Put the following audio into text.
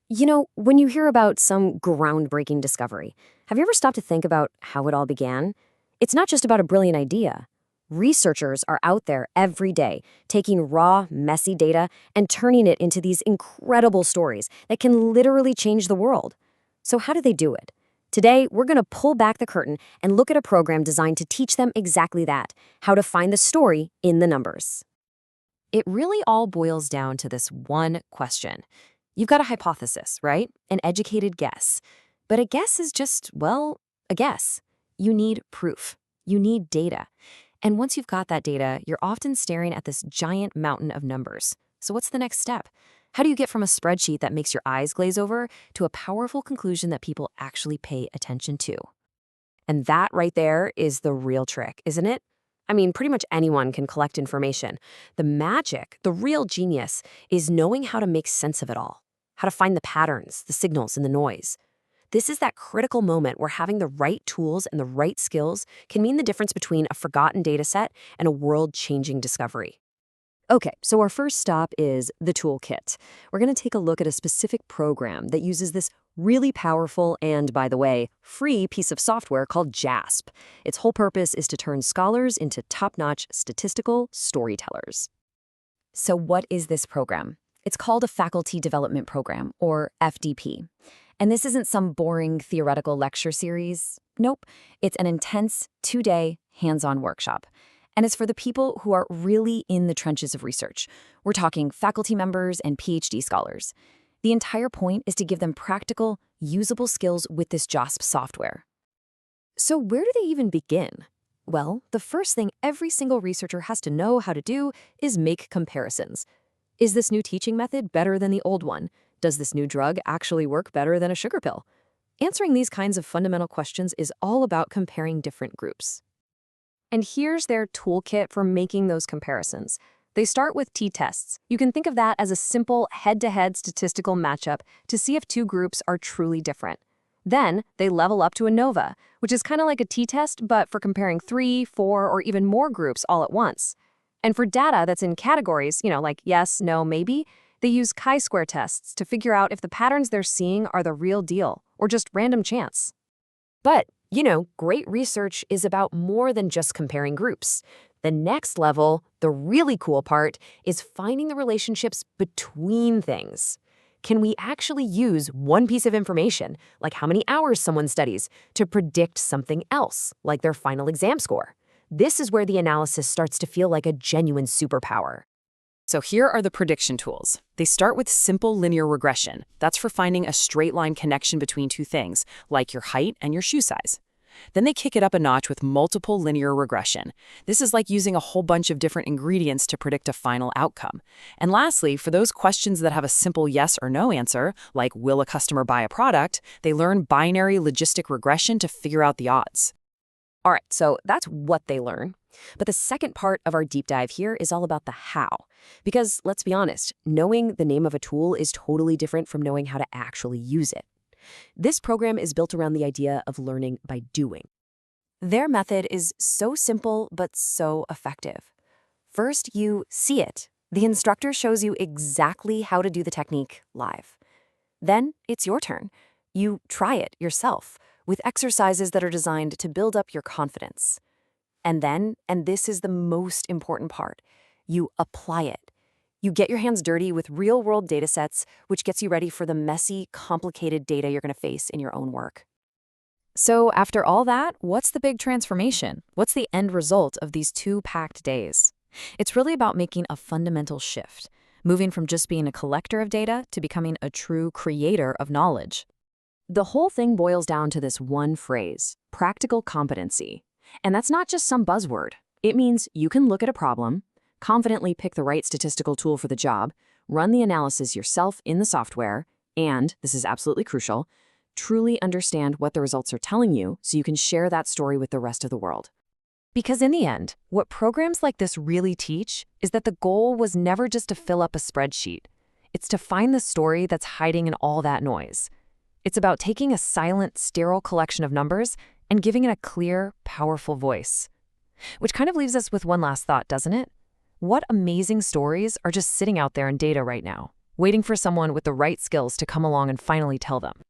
When you hear about some groundbreaking discovery, have you ever stopped to think about how it all began? It's not just about a brilliant idea. Researchers are out there every day taking raw, messy data and turning it into these incredible stories that can literally change the world. So, how do they do it? Today, we're going to pull back the curtain and look at a program designed to teach them exactly that: how to find the story in the numbers. It really all boils down to this one question. You've got a hypothesis, right? An educated guess. But a guess is just, well, a guess. You need proof. You need data. And once you've got that data, you're often staring at this giant mountain of numbers. So what's the next step? How do you get from a spreadsheet that makes your eyes glaze over to a powerful conclusion that people actually pay attention to? And that right there is the real trick, isn't it? I mean, pretty much anyone can collect information. The magic, the real genius, is knowing how to make sense of it all, how to find the patterns, the signals, and the noise. This is that critical moment where having the right tools and the right skills can mean the difference between a forgotten data set and a world-changing discovery. Okay, so our first stop is the toolkit. We're going to take a look at a specific program that uses this really powerful and, by the way, free piece of software called JASP. Its whole purpose is to turn scholars into top-notch statistical storytellers. So what is this program? It's called a Faculty Development Program, or FDP. And this isn't some boring theoretical lecture series. Nope, it's an intense, 2-day, hands-on workshop. And it's for the people who are really in the trenches of research. We're talking faculty members and PhD scholars. The entire point is to give them practical, usable skills with this JASP software. So where do they even begin? Well, the first thing every single researcher has to know how to do is make comparisons. Is this new teaching method better than the old one? Does this new drug actually work better than a sugar pill? Answering these kinds of fundamental questions is all about comparing different groups. And here's their toolkit for making those comparisons. They start with t-tests. You can think of that as a simple head-to-head statistical matchup to see if two groups are truly different. Then they level up to ANOVA, which is kind of like a t-test, but for comparing 3, 4, or even more groups all at once. And for data that's in categories, like yes, no, maybe, they use chi-square tests to figure out if the patterns they're seeing are the real deal or just random chance. But great research is about more than just comparing groups. The next level, the really cool part, is finding the relationships between things. Can we actually use one piece of information, like how many hours someone studies, to predict something else, like their final exam score? This is where the analysis starts to feel like a genuine superpower. So here are the prediction tools. They start with simple linear regression. That's for finding a straight line connection between two things, like your height and your shoe size. Then they kick it up a notch with multiple linear regression. This is like using a whole bunch of different ingredients to predict a final outcome. And lastly, for those questions that have a simple yes or no answer, like will a customer buy a product, they learn binary logistic regression to figure out the odds. All right, so that's what they learn. But the second part of our deep dive here is all about the how. Because let's be honest, knowing the name of a tool is totally different from knowing how to actually use it. This program is built around the idea of learning by doing. Their method is so simple but so effective. First, you see it. The instructor shows you exactly how to do the technique live. Then it's your turn. You try it yourself with exercises that are designed to build up your confidence. And then, and this is the most important part, you apply it. You get your hands dirty with real-world data sets, which gets you ready for the messy, complicated data you're going to face in your own work. So after all that, what's the big transformation? What's the end result of these 2 packed days? It's really about making a fundamental shift, moving from just being a collector of data to becoming a true creator of knowledge. The whole thing boils down to this one phrase: practical competency. And that's not just some buzzword. It means you can look at a problem, confidently pick the right statistical tool for the job, run the analysis yourself in the software, and, this is absolutely crucial, truly understand what the results are telling you so you can share that story with the rest of the world. Because in the end, what programs like this really teach is that the goal was never just to fill up a spreadsheet. It's to find the story that's hiding in all that noise. It's about taking a silent, sterile collection of numbers and giving it a clear, powerful voice. Which kind of leaves us with one last thought, doesn't it? What amazing stories are just sitting out there in data right now? waiting for someone with the right skills to come along and finally tell them.